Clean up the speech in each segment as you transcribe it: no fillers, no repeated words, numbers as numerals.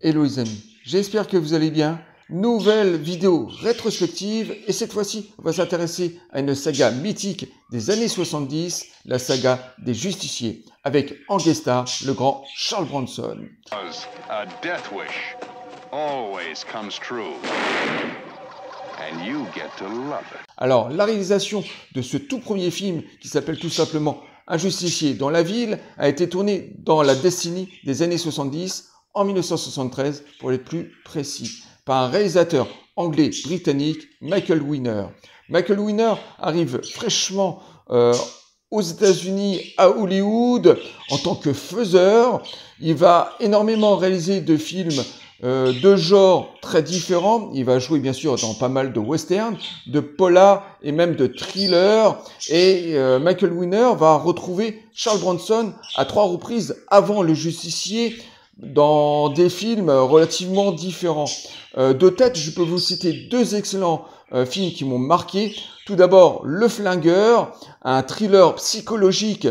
Hello les amis, j'espère que vous allez bien. Nouvelle vidéo rétrospective et cette fois-ci on va s'intéresser à une saga mythique des années 70, la saga des Justiciers, avec en guest star le grand Charles Bronson. A death wish always comes true. And you get to love it. Alors la réalisation de ce tout premier film qui s'appelle tout simplement Un justicier dans la ville a été tournée dans la décennie des années 70, en 1973 pour être plus précis, par un réalisateur anglais-britannique, Michael Winner. Michael Winner arrive fraîchement aux États-Unis, à Hollywood, en tant que faiseur. Il va énormément réaliser de films de genres très différents. Il va jouer bien sûr dans pas mal de westerns, de polars et même de thrillers. Et Michael Winner va retrouver Charles Bronson à 3 reprises avant Le Justicier dans des films relativement différents. De tête, je peux vous citer 2 excellents films qui m'ont marqué. Tout d'abord, Le Flingueur, un thriller psychologique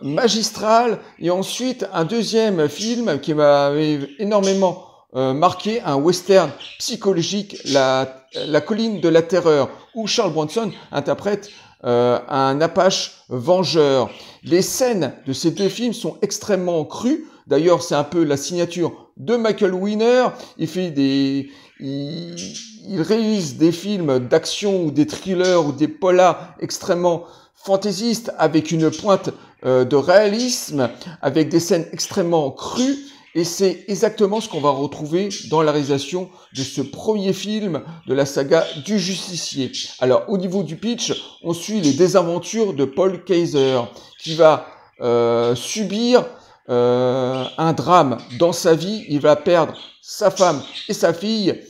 magistral, et ensuite un deuxième film qui m'a énormément marqué, un western psychologique, la colline de la terreur, où Charles Bronson interprète un Apache vengeur. Les scènes de ces 2 films sont extrêmement crues. D'ailleurs, c'est un peu la signature de Michael Winner. Il réalise des films d'action ou des thrillers ou des polars extrêmement fantaisistes avec une pointe de réalisme, avec des scènes extrêmement crues. Et c'est exactement ce qu'on va retrouver dans la réalisation de ce premier film de la saga du Justicier. Alors, au niveau du pitch, on suit les désaventures de Paul Kaiser, qui va subir un drame dans sa vie. Il va perdre sa femme et sa fille,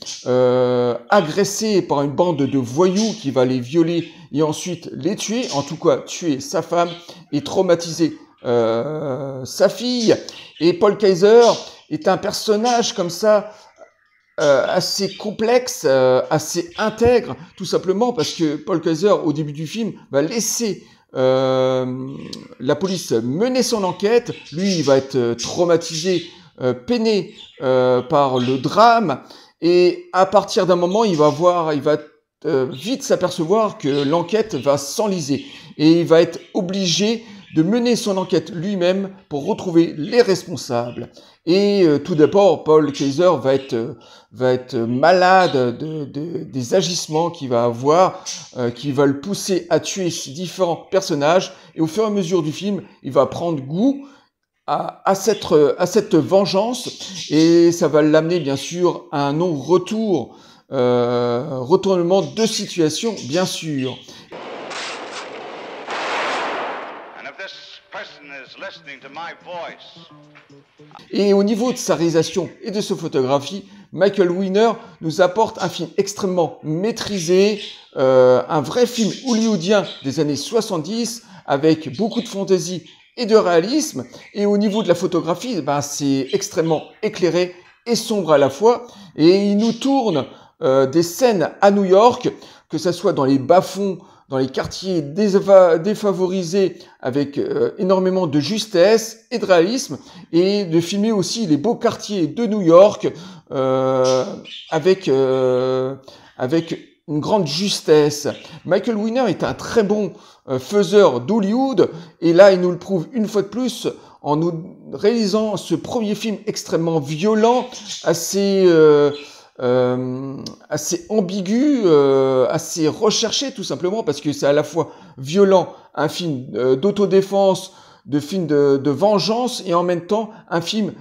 agressés par une bande de voyous qui va les violer et ensuite les tuer, en tout cas tuer sa femme et traumatiser sa fille. Et Paul Kaiser est un personnage comme ça assez complexe, assez intègre, tout simplement parce que Paul Kaiser, au début du film, va laisser la police mener son enquête. Lui, il va être traumatisé, peiné par le drame, et à partir d'un moment, il va vite s'apercevoir que l'enquête va s'enliser et il va être obligé de mener son enquête lui-même pour retrouver les responsables. Et tout d'abord, Paul Kaiser va être malade des agissements qu'il va avoir, qui va le pousser à tuer ces différents personnages. Et au fur et à mesure du film, il va prendre goût à cette vengeance, et ça va l'amener bien sûr à un non-retour, retournement de situation bien sûr. Et au niveau de sa réalisation et de sa photographie, Michael Winner nous apporte un film extrêmement maîtrisé, un vrai film hollywoodien des années 70, avec beaucoup de fantaisie et de réalisme. Et au niveau de la photographie, c'est extrêmement éclairé et sombre à la fois. Et il nous tourne des scènes à New York, que ce soit dans les bas-fonds, dans les quartiers défavorisés, avec énormément de justesse et de réalisme, et de filmer aussi les beaux quartiers de New York avec une grande justesse. Michael Winner est un très bon faiseur d'Hollywood, et là il nous le prouve une fois de plus en nous réalisant ce premier film extrêmement violent, assez ambigu, assez recherché tout simplement, parce que c'est à la fois violent, un film d'autodéfense, de film de vengeance, et en même temps un film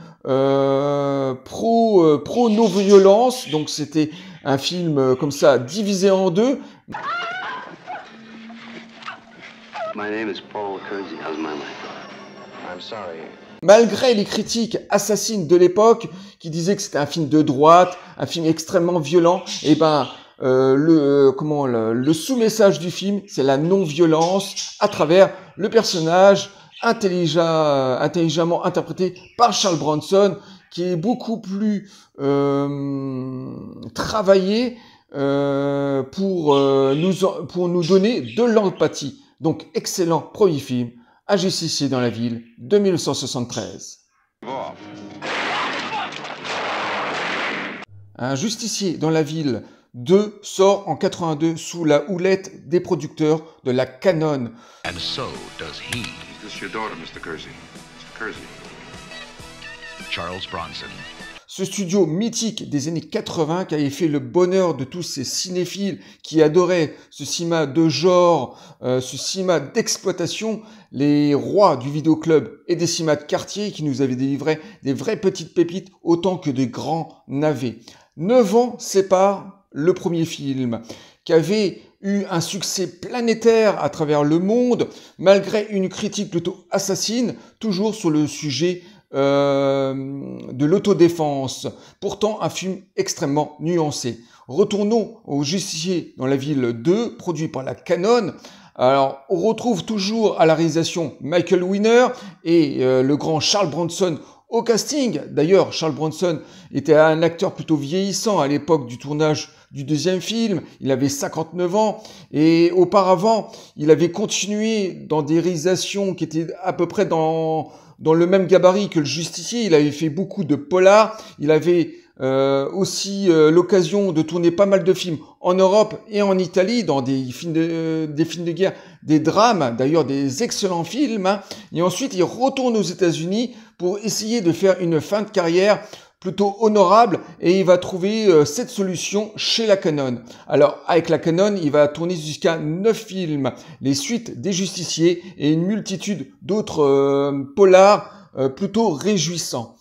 pro non-violence. Donc c'était un film comme ça divisé en 2. My name is Paul Kersey. How's my life? I'm sorry. Malgré les critiques assassines de l'époque qui disaient que c'était un film de droite, un film extrêmement violent, et le sous-message du film, c'est la non-violence à travers le personnage intelligemment interprété par Charles Bronson, qui est beaucoup plus travaillé pour nous donner de l'empathie. Donc excellent premier film, Un justicier dans la ville de 1973. Un justicier dans la ville 2 sort en 82 sous la houlette des producteurs de la Cannon. And so does he. Is this your daughter, Mr. Kersey? Mr. Kersey. Charles Bronson. Ce studio mythique des années 80 qui avait fait le bonheur de tous ces cinéphiles qui adoraient ce cinéma de genre, ce cinéma d'exploitation, les rois du vidéoclub et des cinémas de quartier qui nous avaient délivré des vraies petites pépites autant que de grands navets. 9 ans séparent le premier film qui avait eu un succès planétaire à travers le monde malgré une critique plutôt assassine, toujours sur le sujet de l'autodéfense. Pourtant, un film extrêmement nuancé. Retournons au Justicier dans la ville 2, produit par la Cannon. Alors, on retrouve toujours à la réalisation Michael Winner et le grand Charles Bronson au casting. D'ailleurs, Charles Bronson était un acteur plutôt vieillissant à l'époque du tournage du deuxième film. Il avait 59 ans et auparavant, il avait continué dans des réalisations qui étaient à peu près dans le même gabarit que le Justicier. Il avait fait beaucoup de polars. Il avait aussi l'occasion de tourner pas mal de films en Europe et en Italie, dans des films de guerre, des drames, d'ailleurs des excellents films. Hein. Et ensuite, il retourne aux États-Unis pour essayer de faire une fin de carrière plutôt honorable et il va trouver cette solution chez la Cannon. Alors, avec la Cannon, il va tourner jusqu'à 9 films, les suites des Justiciers et une multitude d'autres polars plutôt réjouissants.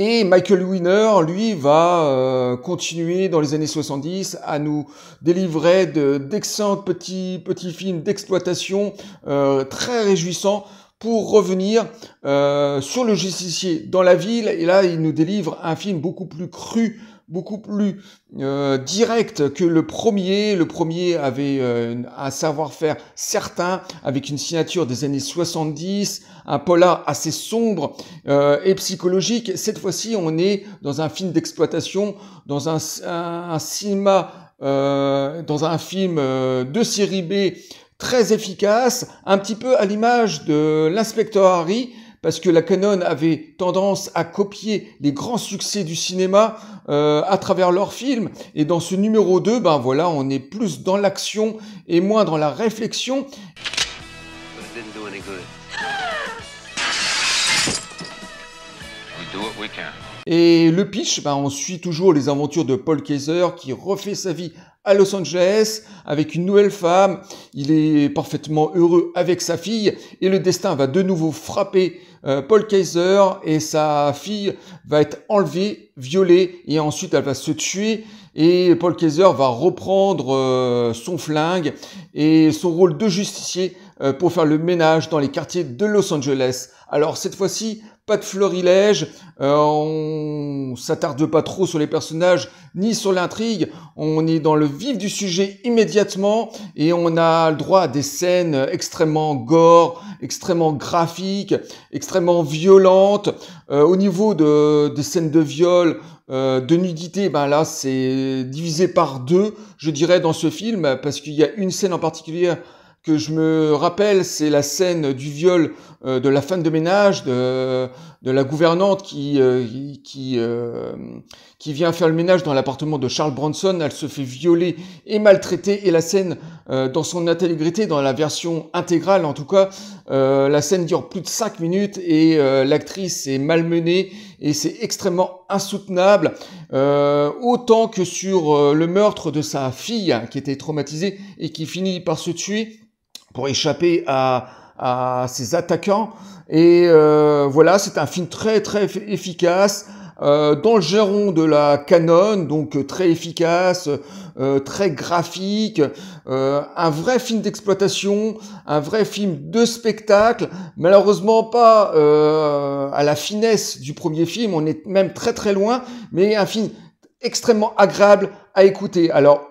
Et Michael Winner, lui, va continuer dans les années 70 à nous délivrer d'excellents petits films d'exploitation très réjouissants pour revenir sur le justicier dans la ville. Et là, il nous délivre un film beaucoup plus cru, beaucoup plus direct que le premier. Le premier avait un savoir-faire certain, avec une signature des années 70, un polar assez sombre et psychologique. Cette fois-ci, on est dans un film d'exploitation, dans un cinéma, dans un film de série B très efficace, un petit peu à l'image de l'Inspecteur Harry, parce que la Cannon avait tendance à copier les grands succès du cinéma à travers leurs films. Et dans ce numéro 2, ben voilà, on est plus dans l'action et moins dans la réflexion. Et le pitch, ben on suit toujours les aventures de Paul Kayser qui refait sa vie à Los Angeles avec une nouvelle femme. Il est parfaitement heureux avec sa fille et le destin va de nouveau frapper Paul Kayser et sa fille va être enlevée, violée et ensuite elle va se tuer. Et Paul Kayser va reprendre son flingue et son rôle de justicier pour faire le ménage dans les quartiers de Los Angeles. Alors cette fois-ci, pas de florilège, on s'attarde pas trop sur les personnages ni sur l'intrigue, on est dans le vif du sujet immédiatement et on a le droit à des scènes extrêmement gore, extrêmement graphiques, extrêmement violentes. Au niveau des scènes de viol, de nudité, ben là c'est divisé par 2, je dirais, dans ce film, parce qu'il y a une scène en particulier que je me rappelle, c'est la scène du viol de la femme de ménage, de la gouvernante qui vient faire le ménage dans l'appartement de Charles Bronson. Elle se fait violer et maltraiter, et la scène dans son intégrité, dans la version intégrale en tout cas, la scène dure plus de 5 minutes et l'actrice est malmenée et c'est extrêmement insoutenable, autant que sur le meurtre de sa fille qui était traumatisée et qui finit par se tuer pour échapper à ses attaquants. Et voilà, c'est un film très très efficace, dans le giron de la Cannon, donc très efficace, très graphique, un vrai film d'exploitation, un vrai film de spectacle, malheureusement pas à la finesse du premier film, on est même très très loin, mais un film extrêmement agréable à écouter. Alors,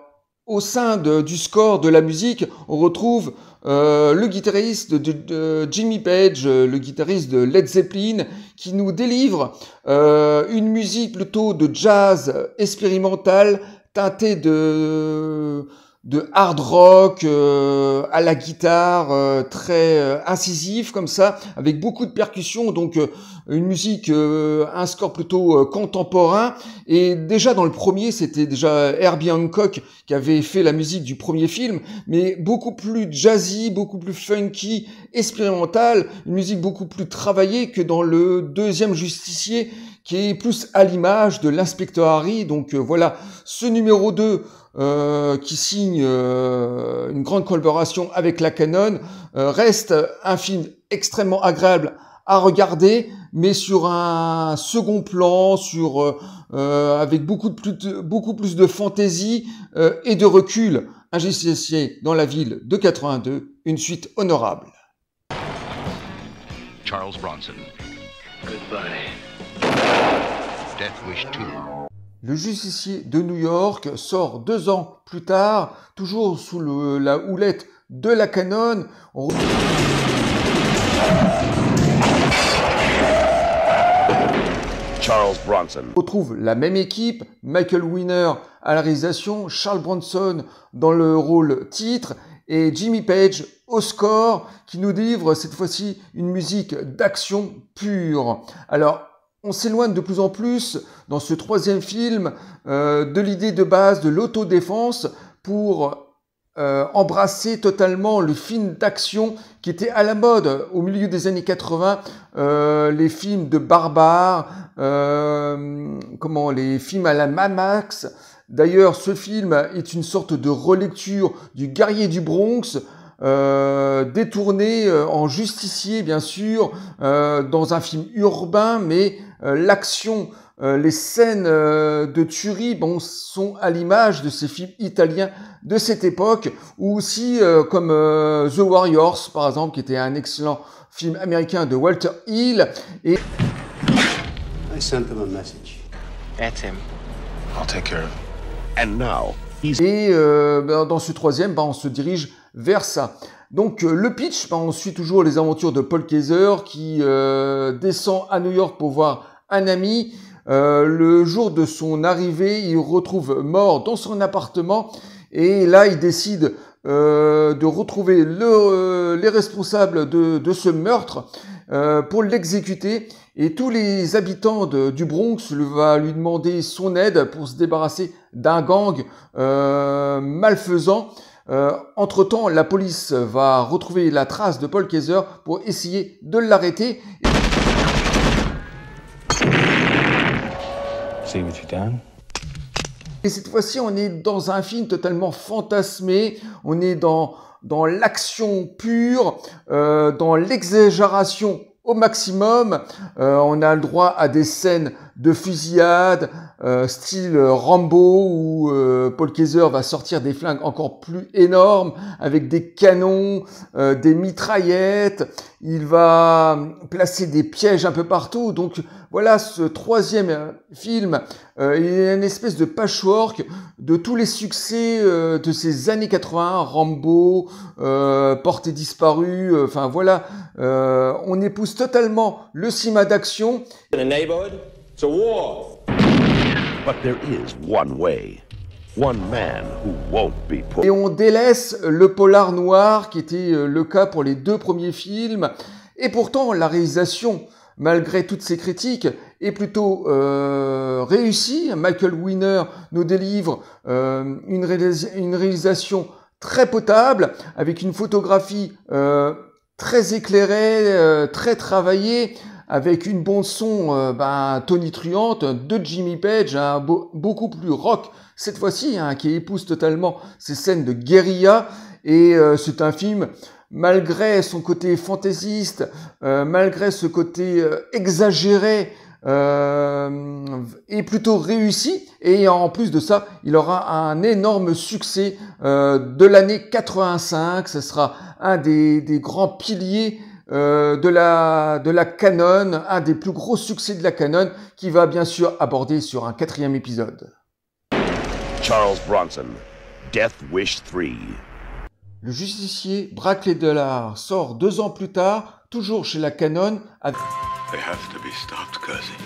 au sein du score de la musique, on retrouve le guitariste de Jimmy Page, le guitariste de Led Zeppelin, qui nous délivre une musique plutôt de jazz expérimental, teintée de de hard rock à la guitare, très incisif comme ça, avec beaucoup de percussions, donc une musique, un score plutôt contemporain. Et déjà dans le premier, c'était déjà Herbie Hancock qui avait fait la musique du premier film, mais beaucoup plus jazzy, beaucoup plus funky, expérimental, une musique beaucoup plus travaillée que dans le deuxième Justicier, qui est plus à l'image de l'inspecteur Harry. Donc voilà, ce numéro 2 qui signe une grande collaboration avec la Canon, reste un film extrêmement agréable à regarder, mais sur un second plan, avec beaucoup plus de fantaisie et de recul. Un justicier dans la ville de 82, une suite honorable. Charles Bronson. Goodbye. Death Wish 2. Le justicier de New York sort 2 ans plus tard, toujours sous la houlette de la Canon. Charles Bronson. On retrouve la même équipe, Michael Winner à la réalisation, Charles Bronson dans le rôle titre et Jimmy Page au score, qui nous délivre cette fois-ci une musique d'action pure. Alors, on s'éloigne de plus en plus dans ce troisième film de l'idée de base de l'autodéfense pour embrasser totalement le film d'action qui était à la mode au milieu des années 80, les films de barbares, les films à la Mad Max. D'ailleurs, ce film est une sorte de relecture du Guerrier du Bronx, détourné en justicier, bien sûr, dans un film urbain, mais l'action, les scènes de tuerie sont à l'image de ces films italiens de cette époque, ou aussi comme The Warriors, par exemple, qui était un excellent film américain de Walter Hill. Et I sent them a message. That's him. I'll take care of it. And now, he's... Et dans ce troisième, on se dirige vers ça. Donc le pitch, on suit toujours les aventures de Paul Kaiser qui descend à New York pour voir un ami. Le jour de son arrivée, il retrouve mort dans son appartement et là il décide de retrouver les responsables de ce meurtre pour l'exécuter. Et tous les habitants du Bronx va lui demander son aide pour se débarrasser d'un gang malfaisant. Entre-temps, la police va retrouver la trace de Paul Kaiser pour essayer de l'arrêter. See what you've done? Et cette fois-ci, on est dans un film totalement fantasmé. On est dans l'action pure, dans l'exagération au maximum. On a le droit à des scènes de fusillade, style Rambo, où Paul Kaiser va sortir des flingues encore plus énormes, avec des canons, des mitraillettes. Il va placer des pièges un peu partout. Donc voilà, ce troisième film est une espèce de patchwork de tous les succès de ces années 80, Rambo, Portée disparue, enfin voilà, on épouse totalement le cinéma d'action. In a neighborhood, it's a war. But there is one way. One man who won't be put. Et on délaisse le polar noir qui était le cas pour les 2 premiers films. Et pourtant, la réalisation, malgré toutes ces critiques, est plutôt réussie. Michael Winner nous délivre une réalisation très potable, avec une photographie très éclairée, très travaillée, avec une bande son tonitruante de Jimmy Page, beaucoup plus rock cette fois-ci, qui épouse totalement ces scènes de guérilla. Et c'est un film, malgré son côté fantaisiste, malgré ce côté exagéré, est plutôt réussi. Et en plus de ça, il aura un énorme succès de l'année 85. Ce sera un des grands piliers de la Canon, un des plus gros succès de la Canon, qui va bien sûr aborder sur un 4e épisode. Charles Bronson, Death Wish 3. Le justicier braque les dollars sort 2 ans plus tard, toujours chez la Canon. They have to be stopped, Cozy.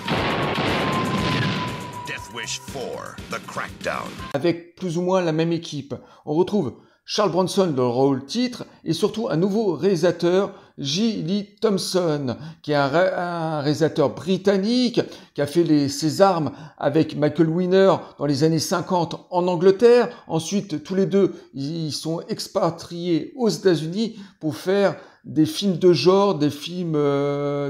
Death Death Wish 4, The Crackdown. Avec plus ou moins la même équipe. On retrouve Charles Bronson dans le rôle titre et surtout un nouveau réalisateur, J. Lee Thompson, qui est un réalisateur britannique qui a fait ses armes avec Michael Winner dans les années 50 en Angleterre. Ensuite, tous les deux, ils sont expatriés aux États-Unis pour faire des films de genre, des films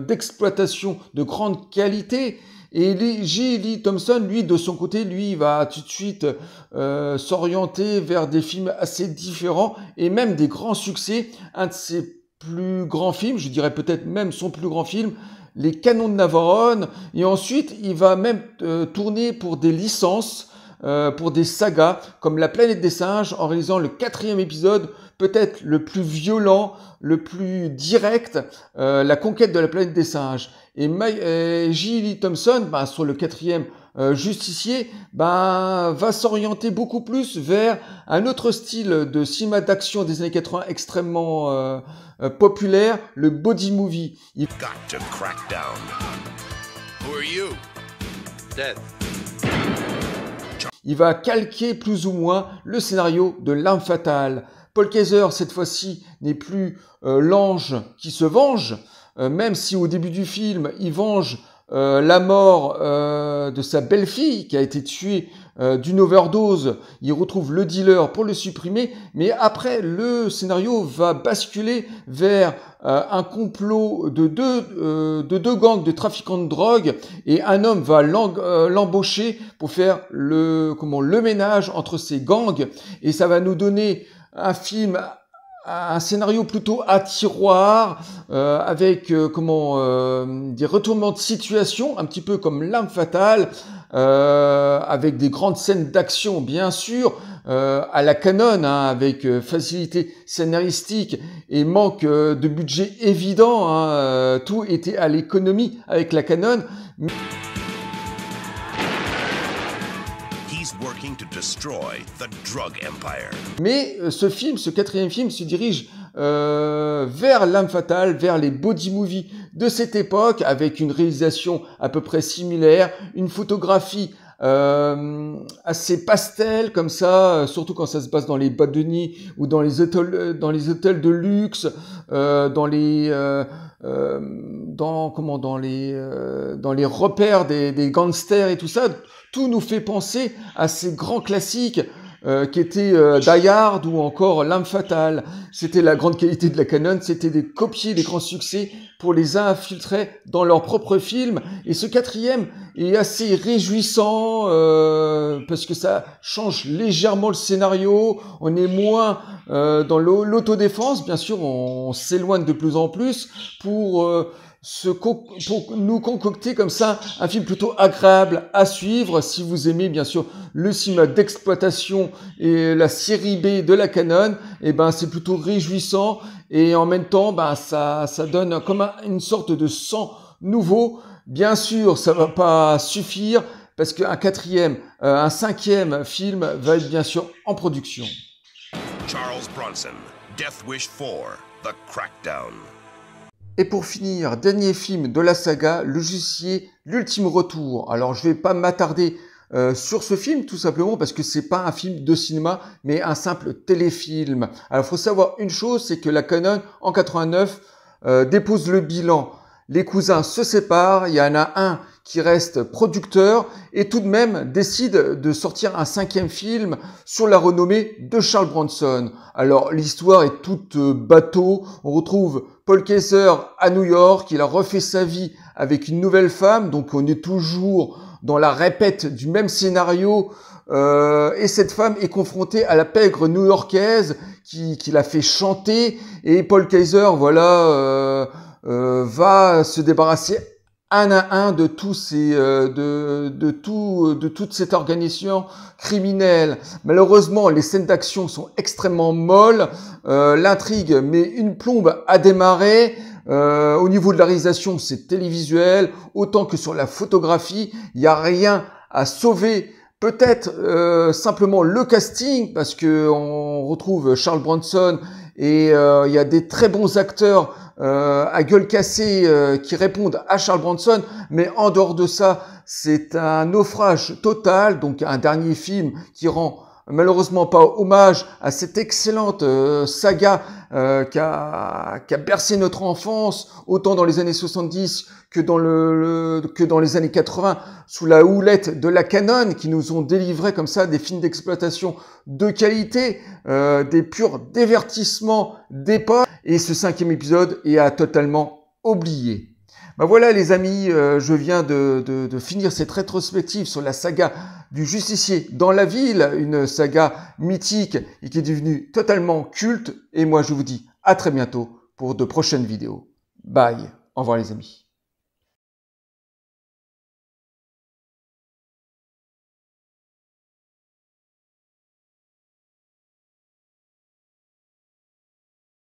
d'exploitation de grande qualité. Et J. Lee Thompson, lui, de son côté, lui, va tout de suite s'orienter vers des films assez différents et même des grands succès. Un de ses plus grands films, je dirais peut-être même son plus grand film, Les Canons de Navarone. Et ensuite, il va même tourner pour des licences, pour des sagas, comme La Planète des Singes, en réalisant le 4e épisode, peut-être le plus violent, le plus direct, La Conquête de la Planète des Singes. Et J. Lee Thompson, sur le 4e Justicier, va s'orienter beaucoup plus vers un autre style de cinéma d'action des années 80 extrêmement populaire, le body movie. Got to crack down. Who are you? Death. Il va calquer plus ou moins le scénario de L'Arme Fatale. Paul Kaiser, cette fois-ci, n'est plus l'ange qui se venge, même si au début du film, il venge la mort de sa belle-fille qui a été tuée d'une overdose. Il retrouve le dealer pour le supprimer, mais après, le scénario va basculer vers un complot de deux gangs de trafiquants de drogue, et un homme va l'embaucher pour faire le ménage entre ces gangs, et ça va nous donner un film, un scénario plutôt à tiroir, avec des retournements de situation, un petit peu comme L'Arme Fatale, avec des grandes scènes d'action bien sûr, à la Cannon, avec facilité scénaristique et manque de budget évident, tout était à l'économie avec la Cannon. Working to destroy the drug empire. Mais ce 4e film se dirige vers L'Arme Fatale, vers les body movies de cette époque, avec une réalisation à peu près similaire, une photographie assez pastel comme ça, surtout quand ça se passe dans les boîtes de nuit ou dans les hôtels de luxe, dans les repères des gangsters et tout ça. Tout nous fait penser à ces grands classiques qui étaient Die Hard ou encore L'Arme Fatale. C'était la grande qualité de la Cannon, c'était de copier les grands succès pour les infiltrer dans leurs propres films. Et ce 4e est assez réjouissant parce que ça change légèrement le scénario. On est moins dans l'autodéfense, bien sûr, on s'éloigne de plus en plus pour nous concocter comme ça un film plutôt agréable à suivre. Si vous aimez bien sûr le cinéma d'exploitation et la série B de la Cannon, c'est plutôt réjouissant, et en même temps ça donne comme une sorte de sang nouveau. Bien sûr, ça va pas suffire parce qu'un 5e film va être bien sûr en production. Charles Bronson, Death Wish 4, The Crackdown. Et pour finir, dernier film de la saga, Le Justicier, l'ultime retour. Alors je vais pas m'attarder sur ce film, tout simplement parce que c'est pas un film de cinéma, mais un simple téléfilm. Alors il faut savoir une chose, c'est que la Cannon, en 89, dépose le bilan. Les cousins se séparent, il y en a un qui reste producteur et tout de même décide de sortir un 5e film sur la renommée de Charles Bronson. Alors l'histoire est toute bateau, on retrouve Paul Kaiser à New York, il a refait sa vie avec une nouvelle femme, donc on est toujours dans la répète du même scénario, et cette femme est confrontée à la pègre new-yorkaise qui l'a fait chanter, et Paul Kaiser, va se débarrasser un à un de toute cette organisation criminelle. Malheureusement, les scènes d'action sont extrêmement molles. L'intrigue met une plombe à démarrer. Au niveau de la réalisation, c'est télévisuel. Autant que sur la photographie, il n'y a rien à sauver. Peut-être simplement le casting, parce que on retrouve Charles Bronson et il y a des très bons acteurs à gueule cassée qui répondent à Charles Bronson, mais en dehors de ça, c'est un naufrage total, donc un dernier film qui rend malheureusement pas hommage à cette excellente saga qui a bercé notre enfance, autant dans les années 70 que dans les années 80, sous la houlette de la Canon, qui nous ont délivré comme ça des films d'exploitation de qualité, des purs divertissements d'époque. Et ce 5e épisode est à totalement oublier. Ben voilà les amis, je viens de finir cette rétrospective sur la saga du Justicier dans la ville, une saga mythique et qui est devenue totalement culte. Et moi je vous dis à très bientôt pour de prochaines vidéos. Bye, au revoir les amis.